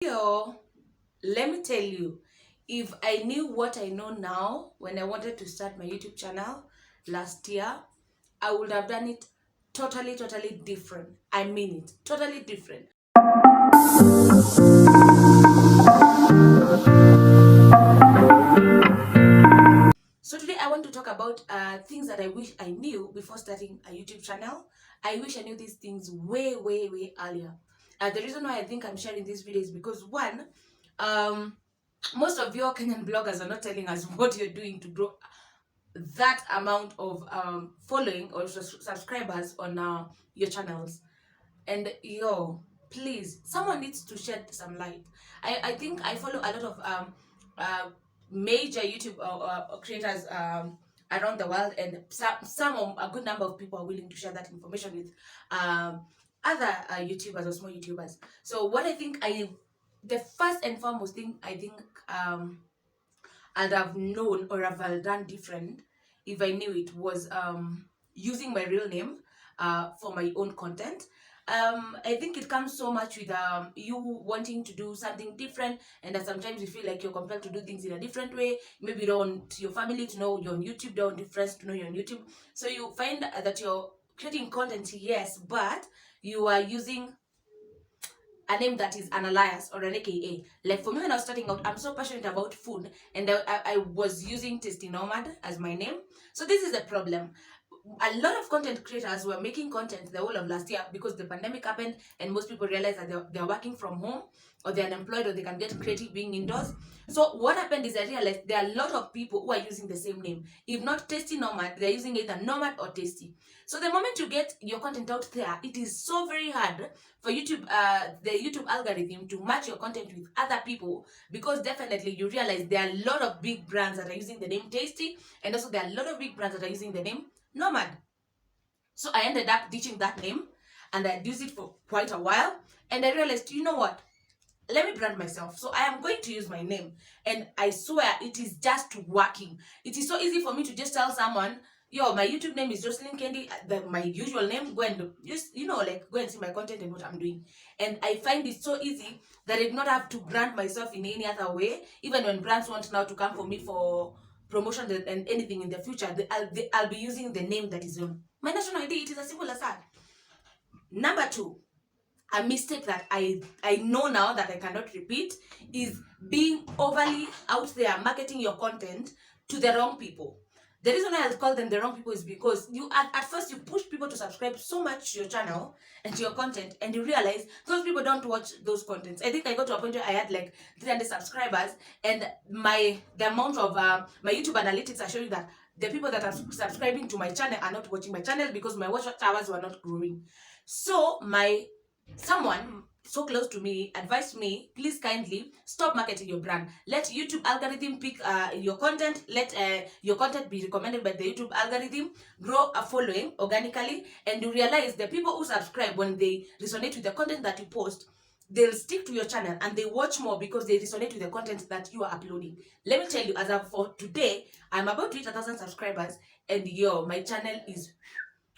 Yo, let me tell you, if I knew what I know now when I wanted to start my YouTube channel last year, I would have done it totally different. I mean it, totally different. So today I want to talk about things that I wish I knew before starting a YouTube channel. I wish I knew these things way earlier. The reason why I think I'm sharing this video is because one, um, most of your Kenyan bloggers are not telling us what you're doing to grow that amount of following or subscribers on your channels. And please, someone needs to shed some light. I think I follow a lot of uh, major YouTube creators around the world, and some of a good number of people are willing to share that information with other YouTubers or small YouTubers. So what I think the first and foremost thing I think I'd have known or have done different if I knew it was using my real name for my own content. I think it comes so much with you wanting to do something different, and that sometimes you feel like you're compelled to do things in a different way. Maybe you don't want your family to know you're on YouTube, don't want your friends to know you're on YouTube. So you find that you're creating content, yes, but you are using a name that is an alias or an AKA. Like for me, when I was starting out, I'm so passionate about food, and I was using Tasty Nomad as my name. So this is the problem. A lot of content creators were making content the whole of last year because the pandemic happened and most people realized that they're working from home, or they're unemployed, or they can get creative being indoors. So what happened is I realized there are a lot of people who are using the same name. If not Tasty Nomad, they're using either Nomad or Tasty. So the moment you get your content out there, it is so very hard for YouTube, the YouTube algorithm to match your content with other people, because definitely you realize there are a lot of big brands that are using the name Tasty, and also there are a lot of big brands that are using the name Nomad. So I ended up ditching that name, and I used it for quite a while, and I realized, you know what? Let me brand myself. So I am going to use my name, and I swear it is just working. It is so easy for me to just tell someone, yo, my YouTube name is Jocelyn Kendi, my usual name. Go and just, like, go and see my content and what I'm doing. And I find it so easy that I do not have to brand myself in any other way. Even when brands want now to come for me for promotion and anything in the future, I'll be using the name that is on my national ID. It is as simple as that. Number two, a mistake that I know now that I cannot repeat is being overly out there marketing your content to the wrong people. The reason why I call them the wrong people is because you at first you push people to subscribe so much to your channel and to your content, and you realize those people don't watch those contents. I think I got to a point where I had like 300 subscribers, and the amount of my YouTube analytics are showing that the people that are subscribing to my channel are not watching my channel because my watch hours were not growing. So my someone so close to me advised me, please kindly stop marketing your brand. Let YouTube algorithm pick your content. Let your content be recommended by the YouTube algorithm. Grow a following organically, and you realize the people who subscribe, when they resonate with the content that you post, they'll stick to your channel and they watch more because they resonate with the content that you are uploading. Let me tell you, as of for today, I'm about to hit 1,000 subscribers, and my channel is,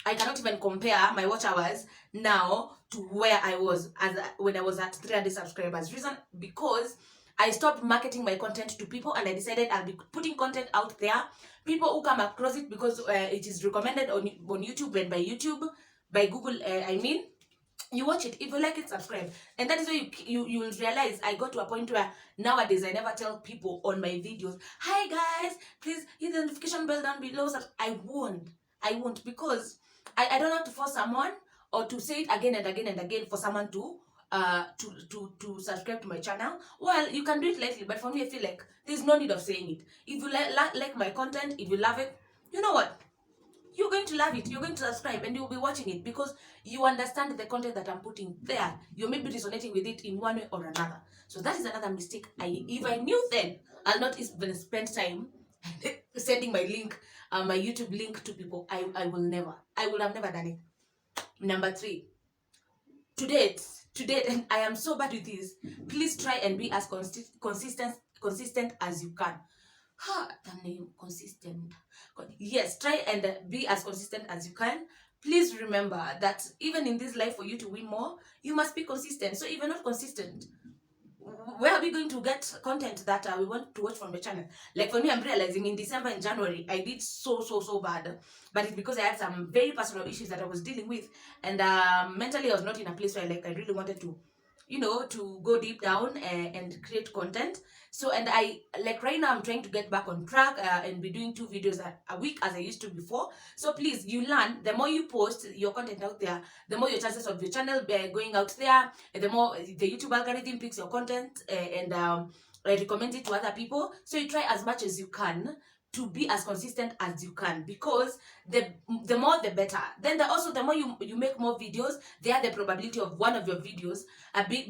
I cannot even compare my watch hours now to where I was when I was at 300 subscribers. Reason, because I stopped marketing my content to people, and I decided I'll be putting content out there. People who come across it because it is recommended on YouTube and by YouTube, by Google, I mean, you watch it. If you like it, subscribe. And that is where you will realize I got to a point where nowadays I never tell people on my videos, hi guys, please hit the notification bell down below. I won't, because I don't have to force someone or to say it again and again and again for someone to subscribe to my channel. Well, you can do it lightly, but for me I feel like there's no need of saying it. If you like my content, if you love it, you know what, you're going to love it, you're going to subscribe, and you'll be watching it because you understand the content that I'm putting there. You may be resonating with it in one way or another. So that is another mistake. If I knew then, I'll not even spend time sending my link, my YouTube link to people. I would have never done it. Number three, to date, and I am so bad with this, please try and be as consistent as you can. The name consistent. Yes, try and be as consistent as you can. Please remember that even in this life, for you to win more, you must be consistent. So if you're not consistent, where are we going to get content that we want to watch from the channel? Like for me, I'm realizing in December and January, I did so bad. But it's because I had some very personal issues that I was dealing with. And mentally, I was not in a place where like I really wanted to, to go deep down and create content. So, and I, like right now, I'm trying to get back on track and be doing 2 videos a week as I used to before. So please, you learn, the more you post your content out there, the more your chances of your channel going out there, and the more the YouTube algorithm picks your content and recommends it to other people. So you try as much as you can to be as consistent as you can, because the more the better. Then also the more you make more videos, there the probability of one of your videos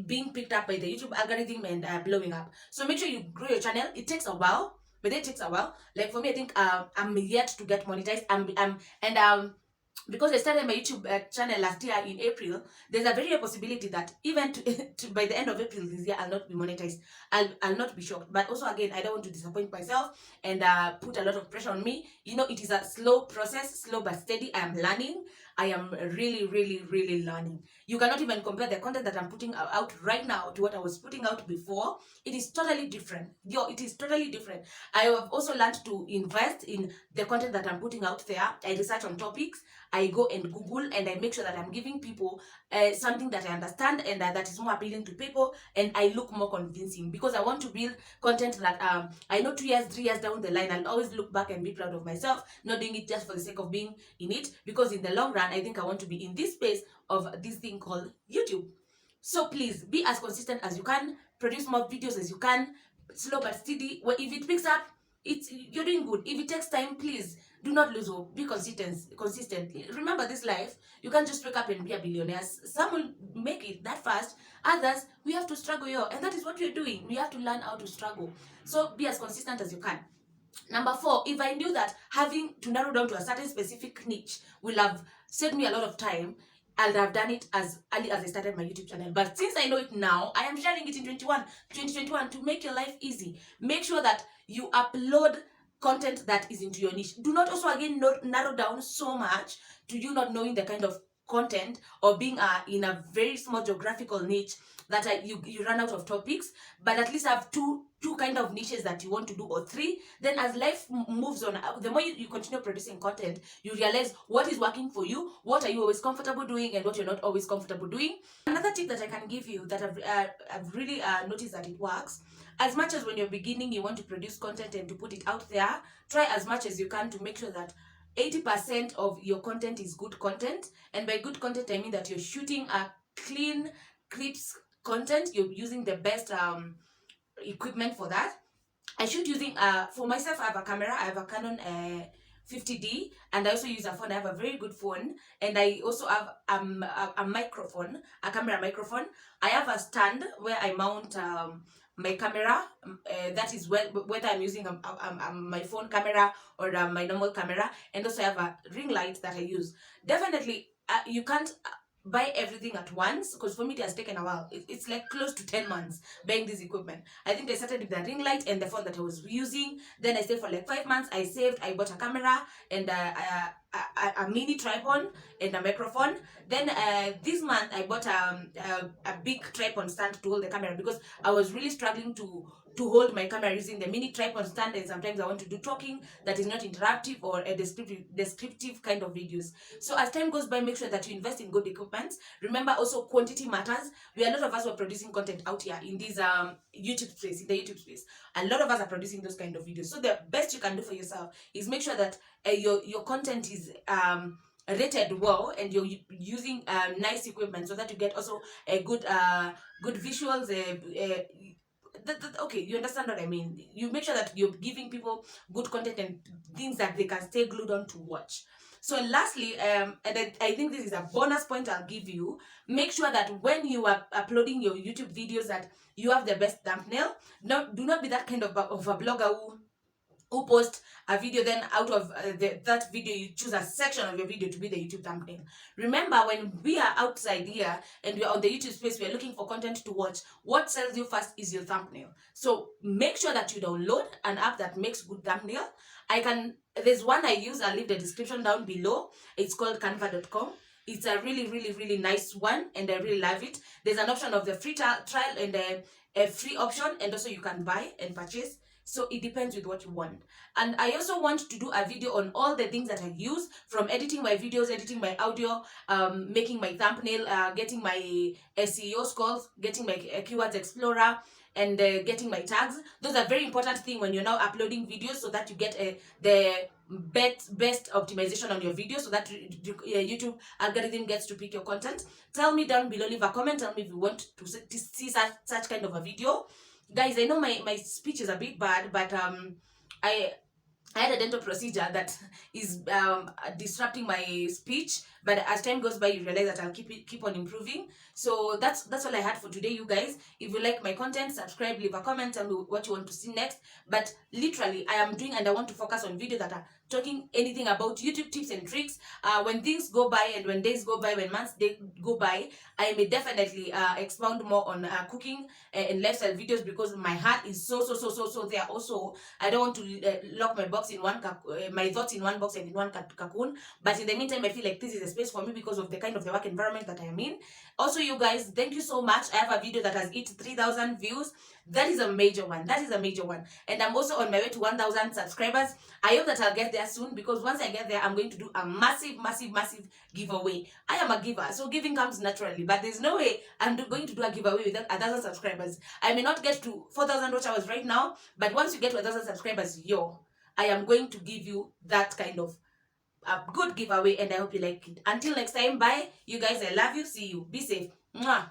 being picked up by the YouTube algorithm and blowing up. So make sure you grow your channel. It takes a while, but it takes a while. Like for me, I think I'm yet to get monetized. Because I started my YouTube channel last year in April, there's a very high possibility that even by the end of April this year, I'll not be monetized. I'll not be shocked. But also, again, I don't want to disappoint myself and put a lot of pressure on me. It is a slow process, slow but steady. I am learning. I am really learning. You cannot even compare the content that I'm putting out right now to what I was putting out before. It is totally different. It is totally different. I have also learned to invest in the content that I'm putting out there. I research on topics. I go and Google and I make sure that I'm giving people something that I understand and that is more appealing to people, and I look more convincing, because I want to build content that I know 2 years, 3 years down the line, I'll always look back and be proud of myself, not doing it just for the sake of being in it, because in the long run, I think I want to be in this space of this thing called YouTube. So please be as consistent as you can, produce more videos as you can, slow but steady. Well, if it picks up, you're doing good. If it takes time, please do not lose hope. Be consistently. Remember, this life, you can't just wake up and be a billionaire. Some will make it that fast. Others, we have to struggle here, and that is what we're doing. We have to learn how to struggle. So be as consistent as you can. Number 4, if I knew that having to narrow down to a certain specific niche will have saved me a lot of time, I'd have done it as early as I started my YouTube channel. But since I know it now, I am sharing it in 2021 to make your life easy. Make sure that you upload content that is into your niche. Do not also, again, narrow down so much to you not knowing the kind of content, or being in a very small geographical niche that you run out of topics. But at least have two kind of niches that you want to do, or 3. Then as life moves on, the more you continue producing content, you realize what is working for you, what are you always comfortable doing, and what you're not always comfortable doing. Another tip that I can give you that I've really noticed that it works, as much as when you're beginning you want to produce content and to put it out there, try as much as you can to make sure that 80% of your content is good content. And by good content, I mean that you're shooting a clean, crisp content. You're using the best equipment for that. I shoot using for myself, I have a camera. I have a Canon 50D, and I also use a phone. I have a very good phone, and I also have a microphone, a camera microphone. I have a stand where I mount my camera. That is whether I'm using my phone camera or my normal camera, and also I have a ring light that I use. Definitely, you can't buy everything at once, because for me it has taken a while. It's like close to 10 months buying this equipment. I think I started with the ring light and the phone that I was using. Then I stayed for like 5 months. I saved. I bought a camera and a mini tripod and a microphone. Then this month I bought a big tripod stand to hold the camera, because I was really struggling to hold my camera using the mini tripod stand, and sometimes I want to do talking that is not interactive or a descriptive kind of videos. So as time goes by, make sure that you invest in good equipment. Remember also, quantity matters. A lot of us were producing content out here in this YouTube space, in the YouTube space. A lot of us are producing those kind of videos. So the best you can do for yourself is make sure that your content is rated well, and you're using nice equipment, so that you get also a good visuals. Okay, you understand what I mean. You make sure that you're giving people good content and things that they can stay glued on to watch. So lastly, and I think this is a bonus point I'll give you, make sure that when you are uploading your YouTube videos, that you have the best thumbnail. Do not be that kind of a blogger who post a video, then out of that video you choose a section of your video to be the YouTube thumbnail. Remember, when we are outside here and we are on the YouTube space, we are looking for content to watch. What sells you first is your thumbnail. So make sure that you download an app that makes good thumbnail. There's one I use. I'll leave the description down below. It's called canva.com. It's a really nice one, and I really love it. There's an option of the free trial, and a free option, and also you can buy and purchase. So it depends with what you want. And I also want to do a video on all the things that I use, from editing my videos, editing my audio, making my thumbnail, getting my SEO scores, getting my keywords explorer, and getting my tags. Those are very important things when you're now uploading videos, so that you get the best optimization on your video, so that YouTube algorithm gets to pick your content. Tell me down below, leave a comment, tell me if you want to see such kind of a video. Guys, I know my speech is a bit bad, but I had a dental procedure that is disrupting my speech, but as time goes by, you realize that I'll keep on improving. So that's all I had for today, you guys. If you like my content, subscribe, leave a comment, tell me what you want to see next. But literally, I am doing, and I want to focus on videos that are talking anything about YouTube tips and tricks. When things go by, and when days go by, when months they go by, I may definitely expound more on cooking and lifestyle videos, because my heart is so there. Also, I don't want to lock my box in my thoughts in one box and in one cocoon. But in the meantime, I feel like this is a space for me because of the kind of the work environment that I am in. Also, you guys, thank you so much. I have a video that has hit 3,000 views. That is a major one. That is a major one. And I'm also on my way to 1,000 subscribers. I hope that I'll get there soon, because once I get there, I'm going to do a massive giveaway. I am a giver, so giving comes naturally. But there's no way I'm going to do a giveaway without 1,000 subscribers. I may not get to 4,000 watch hours right now, but once you get to 1,000 subscribers, I am going to give you that kind of a good giveaway, and I hope you like it. Until next time, bye. You guys, I love you. See you. Be safe. Mwah.